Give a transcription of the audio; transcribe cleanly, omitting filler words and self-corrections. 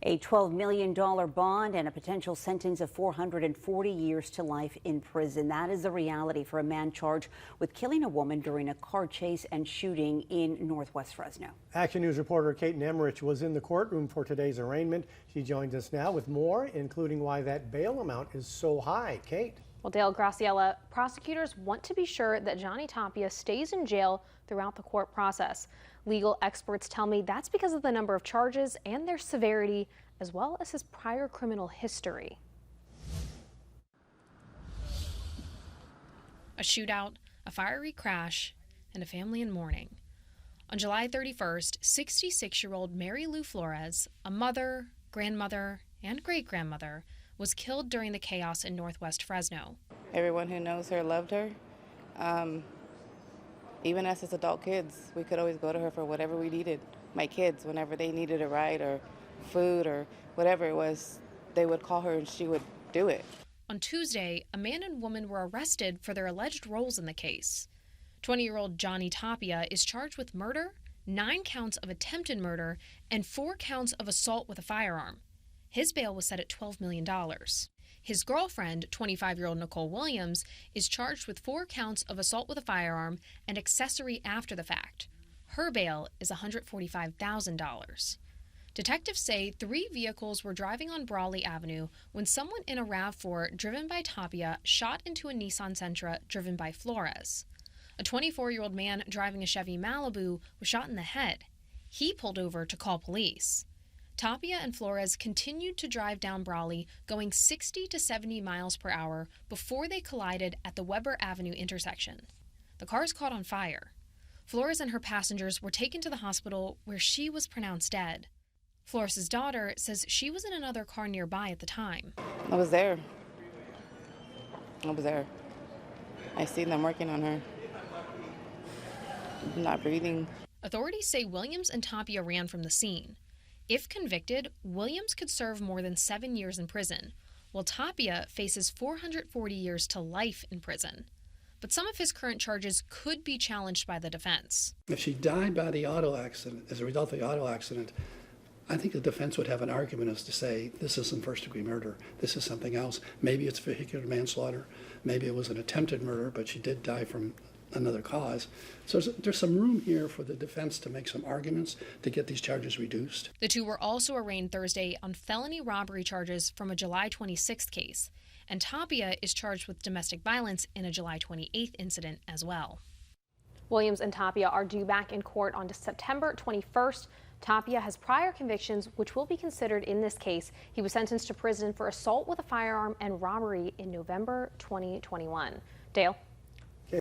A $12 million bond and a potential sentence of 440 years to life in prison. That is the reality for a man charged with killing a woman during a car chase and shooting in Northwest Fresno. Action News reporter Kate Nemrich was in the courtroom for today's arraignment. She joins us now with more, including why that bail amount is so high. Kate. Well, Dale, Graciela, prosecutors want to be sure that Johnny Tapia stays in jail throughout the court process. Legal experts tell me that's because of the number of charges and their severity, as well as his prior criminal history. A shootout, a fiery crash, and a family in mourning. On July 31st, 66-year-old Mary Lou Flores, a mother, grandmother, and great-grandmother, was killed during the chaos in Northwest Fresno. Everyone who knows her loved her. Even us as adult kids, we could always go to her for whatever we needed. My kids, whenever they needed a ride or food or whatever it was, they would call her and she would do it. On Tuesday, a man and woman were arrested for their alleged roles in the case. 20-year-old Johnny Tapia is charged with murder, 9 counts of attempted murder, and 4 counts of assault with a firearm. His bail was set at $12 million. His girlfriend, 25-year-old Nicole Williams, is charged with 4 counts of assault with a firearm and accessory after the fact. Her bail is $145,000. Detectives say 3 vehicles were driving on Brawley Avenue when someone in a RAV4 driven by Tapia shot into a Nissan Sentra driven by Flores. A 24-year-old man driving a Chevy Malibu was shot in the head. He pulled over to call police. Tapia and Flores continued to drive down Brawley, going 60 to 70 miles per hour before they collided at the Weber Avenue intersection. The cars caught on fire. Flores and her passengers were taken to the hospital where she was pronounced dead. Flores' daughter says she was in another car nearby at the time. I was there. I seen them working on her. Not breathing. Authorities say Williams and Tapia ran from the scene. If convicted, Williams could serve more than 7 years in prison, while Tapia faces 440 years to life in prison. But some of his current charges could be challenged by the defense. If she died by the auto accident, as a result of the auto accident, I think the defense would have an argument as to say, this isn't first-degree murder, this is something else. Maybe it's vehicular manslaughter, maybe it was an attempted murder, but she did die from another cause. So there's some room here for the defense to make some arguments to get these charges reduced. The two were also arraigned Thursday on felony robbery charges from a July 26th case, and Tapia is charged with domestic violence in a July 28th incident as well. Williams and Tapia are due back in court on September 21st. Tapia has prior convictions which will be considered in this case. He was sentenced to prison for assault with a firearm and robbery in November 2021. Dale?